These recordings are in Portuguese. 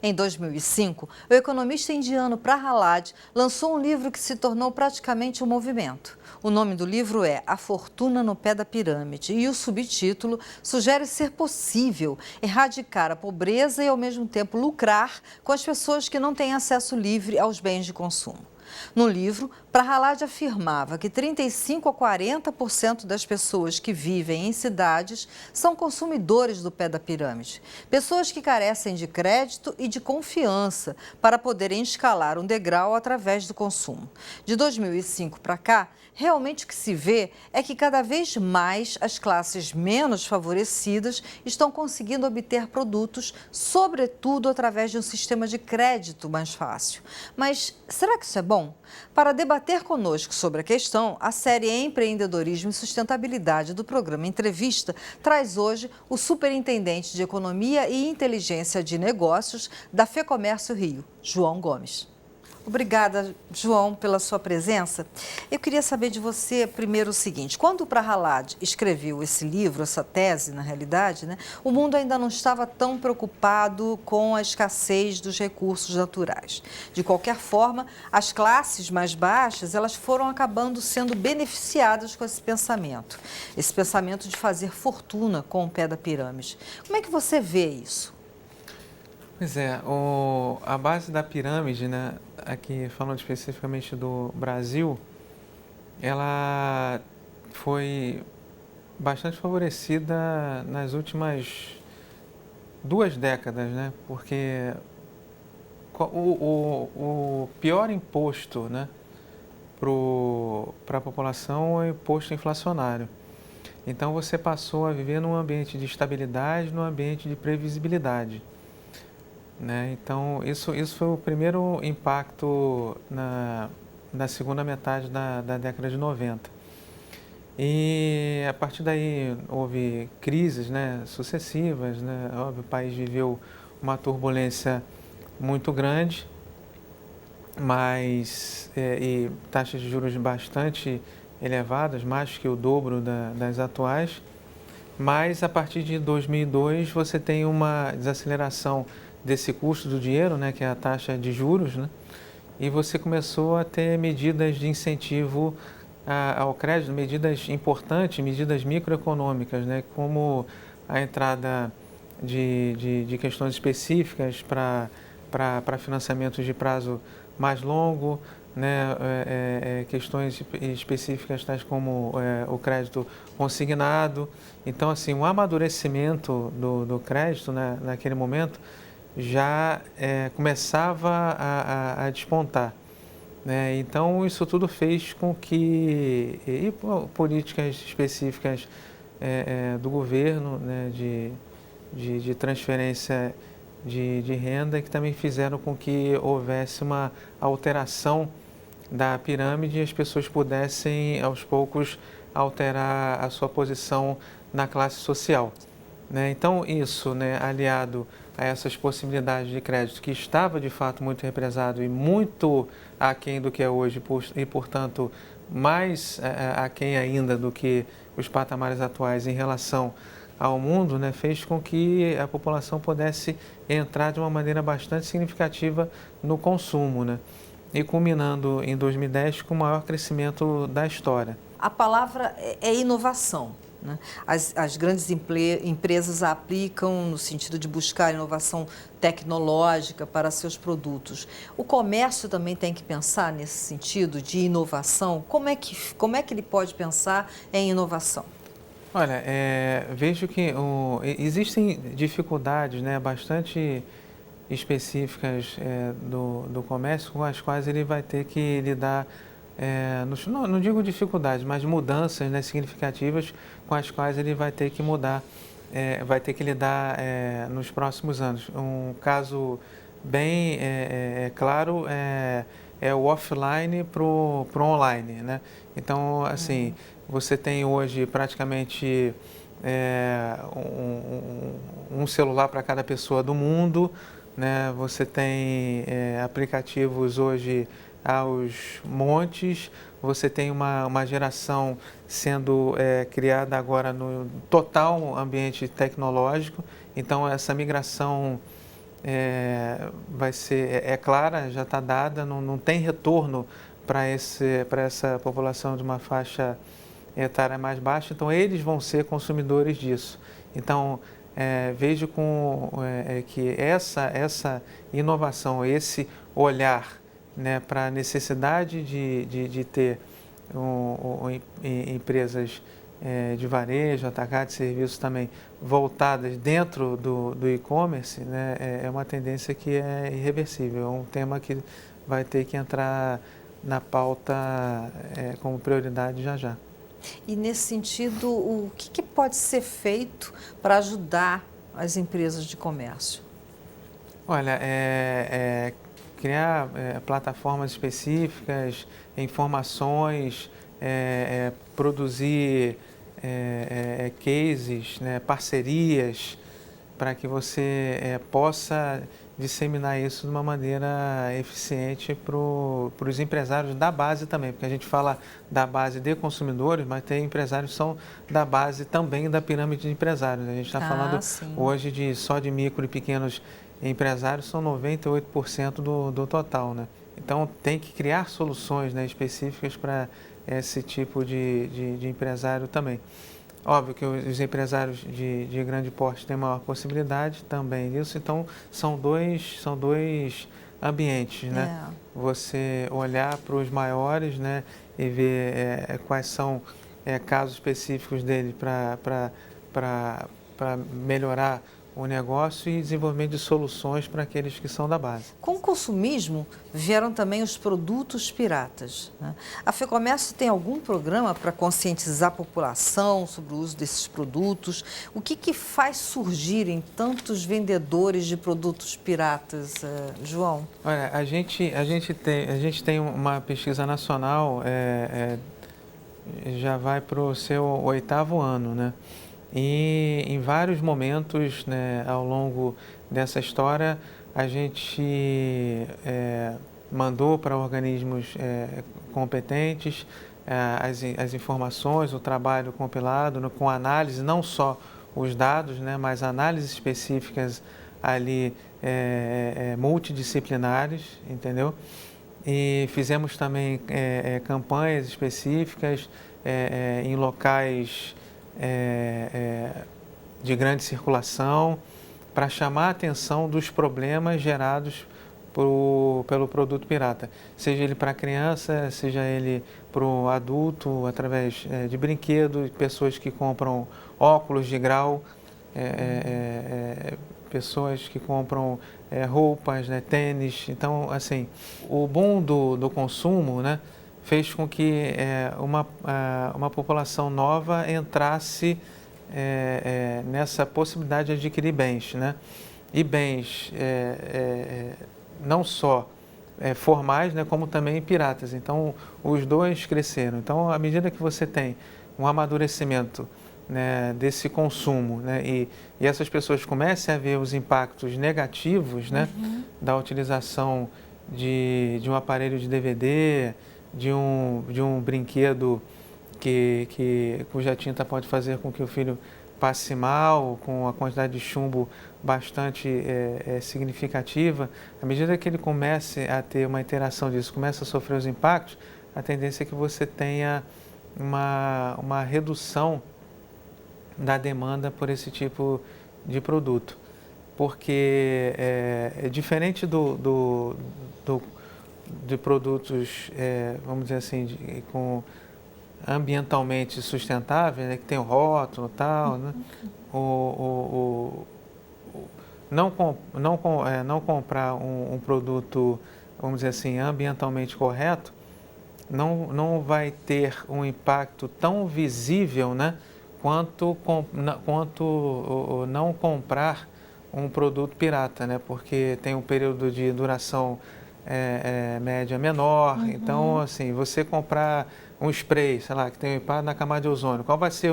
Em 2005, o economista indiano Prahalad lançou um livro que se tornou praticamente um movimento. O nome do livro é A Fortuna no Pé da Pirâmide e o subtítulo sugere ser possível erradicar a pobreza e, ao mesmo tempo, lucrar com as pessoas que não têm acesso livre aos bens de consumo. No livro, Prahalad afirmava que 35 a 40% das pessoas que vivem em cidades são consumidores do pé da pirâmide. Pessoas que carecem de crédito e de confiança para poderem escalar um degrau através do consumo. De 2005 para cá, realmente o que se vê é que cada vez mais as classes menos favorecidas estão conseguindo obter produtos, sobretudo através de um sistema de crédito mais fácil. Mas será que isso é bom? Para debater conosco sobre a questão, a série Empreendedorismo e Sustentabilidade do programa Entrevista traz hoje o Superintendente de Economia e Inteligência de Negócios da FEComércio Rio, João Gomes. Obrigada, João, pela sua presença. Eu queria saber de você primeiro o seguinte: quando o Prahalad escreveu esse livro, essa tese, na realidade, o mundo ainda não estava tão preocupado com a escassez dos recursos naturais. De qualquer forma, as classes mais baixas, elas foram acabando sendo beneficiadas com esse pensamento de fazer fortuna com o pé da pirâmide. Como é que você vê isso? Pois é, a base da pirâmide, aqui falando especificamente do Brasil, ela foi bastante favorecida nas últimas 2 décadas, porque o pior imposto, para a população é o imposto inflacionário. Então você passou a viver num ambiente de estabilidade, num ambiente de previsibilidade. Então, isso foi o primeiro impacto na segunda metade da década de 90. E a partir daí houve crises sucessivas, Óbvio, o país viveu uma turbulência muito grande, e taxas de juros bastante elevadas, mais que o dobro das atuais. Mas a partir de 2002 você tem uma desaceleração desse custo do dinheiro, que é a taxa de juros, e você começou a ter medidas de incentivo ao crédito, medidas importantes, medidas microeconômicas, como a entrada de questões específicas para financiamentos de prazo mais longo, questões específicas tais como o crédito consignado. Então, assim, o amadurecimento do crédito naquele momento já começava a despontar. Então, isso tudo fez com que políticas específicas do governo, de transferência de renda, que também fizeram com que houvesse uma alteração da pirâmide e as pessoas pudessem, aos poucos, alterar a sua posição na classe social. Então, isso, aliado a essas possibilidades de crédito que estava, de fato, muito represado e muito aquém do que é hoje e, portanto, mais aquém ainda do que os patamares atuais em relação ao mundo, fez com que a população pudesse entrar de uma maneira bastante significativa no consumo, e culminando em 2010 com o maior crescimento da história. A palavra é inovação. As grandes empresas a aplicam no sentido de buscar inovação tecnológica para seus produtos. O comércio também tem que pensar nesse sentido de inovação. Como é que ele pode pensar em inovação? Olha, vejo que existem dificuldades bastante específicas do comércio com as quais ele vai ter que lidar. Não digo dificuldades, mas mudanças significativas com as quais ele vai ter que mudar, vai ter que lidar nos próximos anos. Um caso bem claro é o offline para o online, Então, assim, você tem hoje praticamente um celular para cada pessoa do mundo, Você tem aplicativos hoje aos montes, você tem uma geração sendo criada agora no total ambiente tecnológico, então essa migração vai ser, clara, já está dada, não tem retorno para essa população de uma faixa etária mais baixa, então eles vão ser consumidores disso. Então, vejo que essa inovação, esse olhar, né, para a necessidade de ter empresas de varejo, atacado de serviços também voltadas dentro do e-commerce, né, é uma tendência que é irreversível, é um tema que vai ter que entrar na pauta como prioridade já já. E nesse sentido, o que pode ser feito para ajudar as empresas de comércio? Olha, criar plataformas específicas, informações, produzir cases, né, parcerias, para que você possa disseminar isso de uma maneira eficiente para os empresários da base também, porque a gente fala da base de consumidores, mas tem empresários que são da base também da pirâmide de empresários. A gente está falando hoje só de micro e pequenos empresários, são 98% do total, né? Então tem que criar soluções, né, específicas para esse tipo de empresário também. Óbvio que os empresários de grande porte têm maior possibilidade também disso, então são dois ambientes, né? Você olhar para os maiores, né, e ver quais são casos específicos dele para melhorar o negócio e desenvolvimento de soluções para aqueles que são da base. Com o consumismo, vieram também os produtos piratas, né? A FEComércio tem algum programa para conscientizar a população sobre o uso desses produtos? O que faz surgirem tantos vendedores de produtos piratas, João? Olha, a gente tem uma pesquisa nacional, já vai para o seu 8º ano, né? E em vários momentos, né, ao longo dessa história, a gente mandou para organismos competentes as informações, o trabalho compilado, com análise, não só os dados, né, mas análises específicas ali multidisciplinares, entendeu? E fizemos também campanhas específicas em locais de grande circulação, para chamar a atenção dos problemas gerados pelo produto pirata, seja ele para criança, seja ele para o adulto, através de brinquedos, pessoas que compram óculos de grau, pessoas que compram roupas, né, tênis. Então, assim, o boom do consumo, né, fez com que uma população nova entrasse nessa possibilidade de adquirir bens, né? E bens não só formais, né, como também piratas. Então, os dois cresceram. Então, à medida que você tem um amadurecimento, né, desse consumo, né, e essas pessoas comecem a ver os impactos negativos, né, da utilização de um aparelho de DVD, de um brinquedo cuja tinta pode fazer com que o filho passe mal, com a quantidade de chumbo bastante significativa. À medida que ele comece a ter uma interação disso, começa a sofrer os impactos, a tendência é que você tenha uma redução da demanda por esse tipo de produto. Porque é diferente de produtos, vamos dizer assim, com ambientalmente sustentáveis, né, que tem o rótulo e tal, né? Não comprar um produto, vamos dizer assim, ambientalmente correto, não vai ter um impacto tão visível, né, quanto não comprar um produto pirata, né, porque tem um período de duração média menor. Então, assim, você comprar um spray, sei lá, que tem um impacto na camada de ozônio, qual vai ser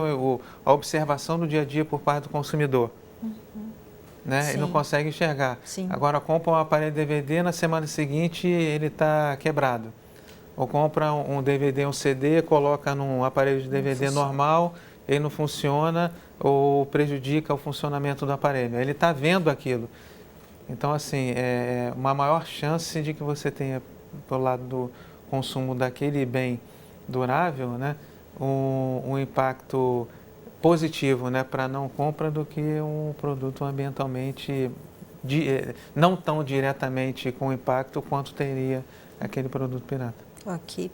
a observação do dia a dia por parte do consumidor? Né? Ele não consegue enxergar. Sim. Agora, compra um aparelho de DVD, na semana seguinte ele está quebrado. Ou compra um DVD, um CD, coloca num aparelho de DVD normal, ele não funciona ou prejudica o funcionamento do aparelho. Ele está vendo aquilo. Então, assim, é uma maior chance de que você tenha, pelo lado do consumo daquele bem durável, né, um impacto positivo, né, para a não compra do que um produto ambientalmente não tão diretamente com impacto quanto teria aquele produto pirata. Ok.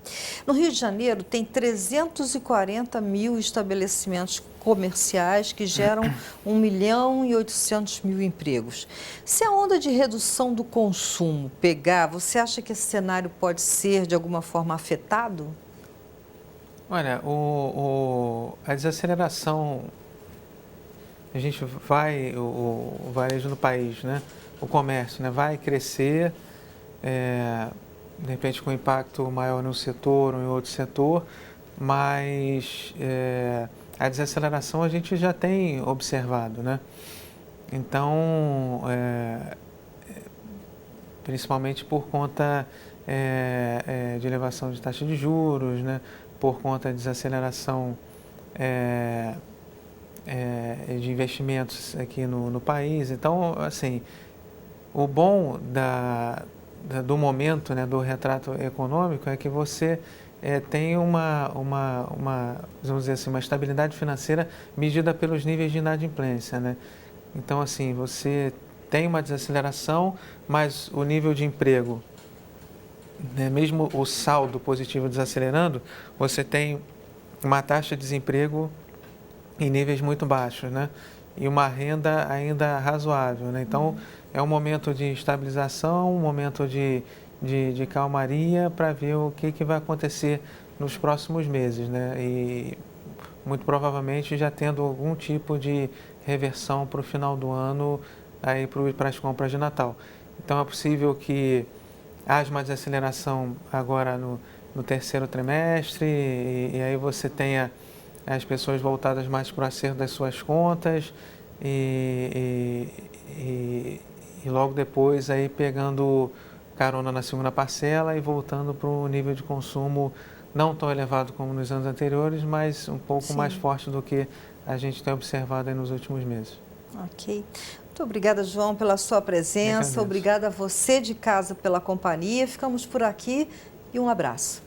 No Rio de Janeiro, tem 340 mil estabelecimentos comerciais que geram 1.800.000 empregos. Se a onda de redução do consumo pegar, você acha que esse cenário pode ser, de alguma forma, afetado? Olha, a desaceleração, a gente vai, o varejo no país, né, o comércio, né, vai crescer, de repente com impacto maior num setor ou em outro setor, mas a desaceleração a gente já tem observado, né? Então, principalmente por conta de elevação de taxa de juros, né? Por conta de desaceleração de investimentos aqui no país. Então, assim, o bom do momento, né, do retrato econômico é que você tem vamos dizer assim, uma estabilidade financeira medida pelos níveis de inadimplência, né? Então, assim, você tem uma desaceleração, mas o nível de emprego, né, mesmo o saldo positivo desacelerando, você tem uma taxa de desemprego em níveis muito baixos, né? E uma renda ainda razoável, né? Então, é um momento de estabilização, um momento de calmaria para ver o que vai acontecer nos próximos meses, né? E muito provavelmente já tendo algum tipo de reversão para o final do ano aí para as compras de Natal. Então, é possível que haja uma desaceleração agora no terceiro trimestre e aí você tenha as pessoas voltadas mais para o acerto das suas contas e logo depois aí pegando carona na segunda parcela e voltando para um nível de consumo não tão elevado como nos anos anteriores, mas um pouco mais forte do que a gente tem observado aí nos últimos meses. Ok. Muito obrigada, João, pela sua presença. Obrigada a você de casa pela companhia. Ficamos por aqui e um abraço.